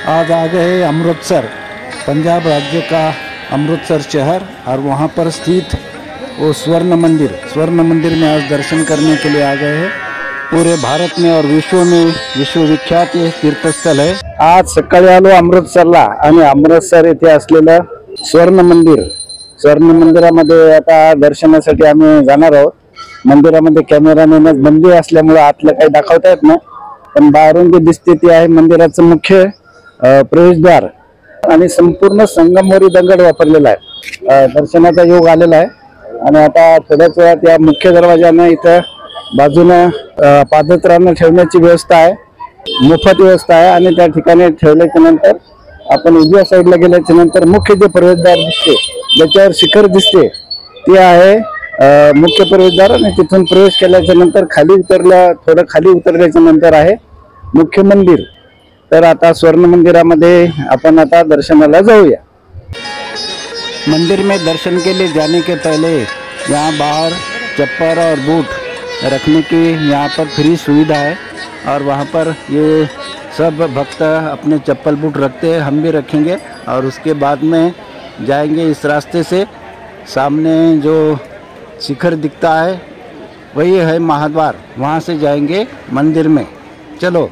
आज आ गए अमृतसर, पंजाब राज्य का अमृतसर शहर, और वहाँ पर स्थित वो स्वर्ण मंदिर में आज दर्शन करने के लिए आ गए हैं। पूरे भारत में और विश्व में विश्वविख्यात ये तीर्थस्थल है। आज सकाळी आलो अमृतसरला आणि अमृतसर येथे असलेलं स्वर्ण मंदिरामध्ये आता दर्शनासाठी आम्ही जाणार आहोत। मंदिरामध्ये कॅमेरामॅन बंदी असल्यामुळे आतलं काही दाखवता येत नाही, पण बाहेरून जे दिसते ते आहे मंदिराचं मुख्य प्रवेशद्वार आणि संपूर्ण संगमरवरी दगड वापरलेला आहे। दर्शनाचा योग आलेला आहे आणि आता थोड्याच वेळात या मुख्य दरवाजाने इथं बाजूने पादत्राणं ठेवण्याची व्यवस्था आहे, मोफत व्यवस्था आहे आणि त्या ठिकाणी ठेवल्याच्या नंतर आपण उजव्या साईडला गेल्याच्या नंतर मुख्य जे प्रवेशद्वार दिसते ज्याच्यावर शिखर दिसते ते आहे मुख्य प्रवेशद्वार आणि तिथून प्रवेश केल्याच्या नंतर थोडं खाली उतरल्याच्या नंतर आहे मुख्य मंदिर। तर आता स्वर्ण मंदिरामध्ये आपण आता दर्शनाला जाऊया। मंदिर में दर्शन के लिए जाने के पहले यहाँ बाहर चप्पल और बूट रखने की यहाँ पर फ्री सुविधा है और वहाँ पर ये सब भक्त अपने चप्पल बूट रखते हैं, हम भी रखेंगे और उसके बाद में जाएंगे इस रास्ते से। सामने जो शिखर दिखता है वही है महाद्वार, वहाँ से जाएंगे मंदिर में। चलो,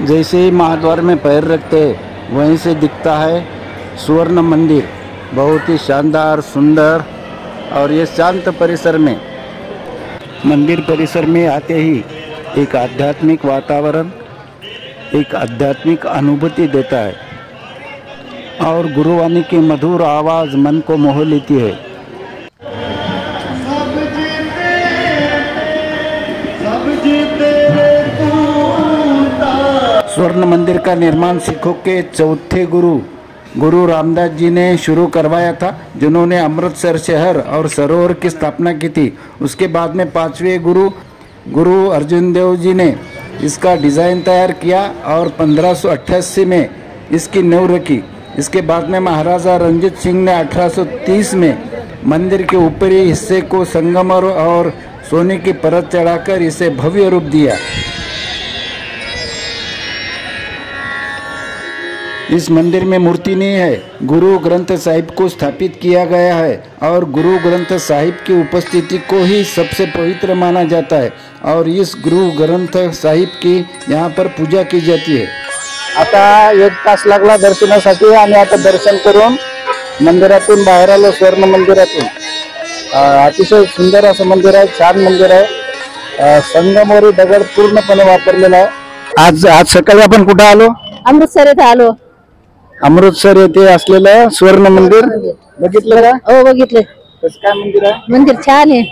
जैसे ही महाद्वार में पैर रखते हैं वहीं से दिखता है स्वर्ण मंदिर, बहुत ही शानदार सुंदर। और ये शांत परिसर में, मंदिर परिसर में आते ही एक आध्यात्मिक वातावरण, एक आध्यात्मिक अनुभूति देता है और गुरुवाणी की मधुर आवाज़ मन को मोह लेती है। स्वर्ण मंदिर का निर्माण सिखों के चौथे गुरु रामदास जी ने शुरू करवाया था, जिन्होंने अमृतसर शहर और सरोवर की स्थापना की थी। उसके बाद में पांचवें गुरु अर्जुन देव जी ने इसका डिज़ाइन तैयार किया और 1588 में इसकी नींव रखी। इसके बाद में महाराजा रंजीत सिंह ने 1830 में मंदिर के ऊपरी हिस्से को संगमरमर और सोने की परत चढ़ाकर इसे भव्य रूप दिया। इस मंदिर में मूर्ति नहीं है, गुरु ग्रंथ साहिब को स्थापित किया गया है और गुरु ग्रंथ साहिब की उपस्थिति को ही सबसे पवित्र माना जाता है और इस गुरु ग्रंथ साहिब की यहाँ पर पूजा की जाती है। आता 1 तास लागला दर्शनासाठी आणि आता दर्शन करून मंदिरातून बाहेर आलो। स्वर्ण मंदिरातून अतिशय सुंदर असं मंदिर आहे, छान मंदिर आहे, संगमरवरी दगड पूर्णपणे वापरलेला आहे। आज सकाळी आपण कुठे आलो? अमृतसर येथे आलो। अमृतसर येथे असलेलं स्वर्ण मंदिर बघितलं का? हो, बघितले। कसं काय मंदिर आहे? मंदिर छान आहे,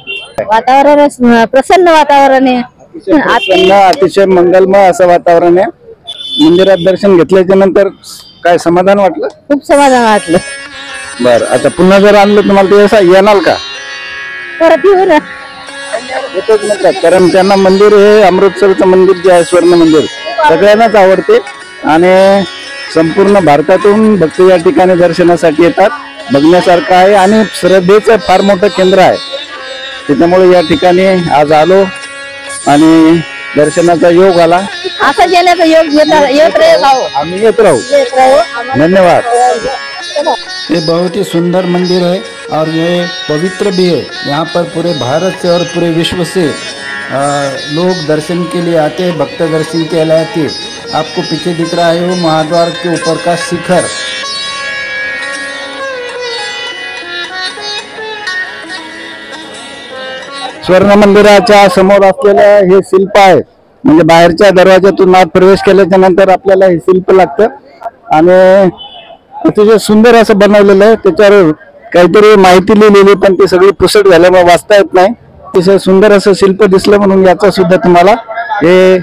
वातावरण प्रसन्न वातावरण आहे, अतिशय मंगलमय असं वातावरण आहे। मंदिरात दर्शन घेतल्याच्या नंतर काय समाधान वाटलं? खूप समाधान वाटलं। बरं, आता पुन्हा जर आणलं तुम्हाला ते येणार का? परत येऊ ना, येतोच म्हणतात, कारण त्यांना मंदिर हे अमृतसरचं मंदिर जे आहे स्वर्ण मंदिर सगळ्यांनाच आवडते आणि संपूर्ण भारतातून भक्त या ठिकाणी दर्शनासाठी येतात। बघण्यासारखं आहे आणि श्रद्धेचं फार मोठं केंद्र आहे, त्याच्यामुळे या ठिकाणी आज आलो आणि दर्शनाचा योग आला। असं येण्याचा योग आम्ही येत राहू। धन्यवाद। ये बहुत ही सुंदर मंदिर है और ये पवित्र भी है। यहाँ पर पूरे भारत से और पूरे विश्व से लोग दर्शन के लिए आते हैं, भक्त दर्शन के लिए आते हैं। आपको पीछे दिख रहा है वो महाद्वार के ऊपर का शिखर। स्वर्ण मंदिराच्या समोर असलेलं हे शिल्प आहे, म्हणजे बाहेरच्या दरवाजातून आत प्रवेश केल्याच्या नंतर आपल्याला हे शिल्प लागतं आणि अतिशय सुंदर असं बनवलेलं आहे। त्याच्यावर काहीतरी माहिती लिहिलेली, पण ती सगळी पुसट झाल्यामुळे वाचता येत नाही। अतिशय सुंदर असं शिल्प दिसलं म्हणून याचा सुद्धा तुम्हाला हे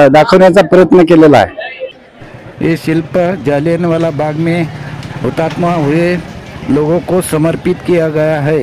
दाखवण्याचा प्रयत्न केलेला आहे। ये शिल्प जालियनवाला बाग में हुतात्मा हुए लोगों को समर्पित किया गया है।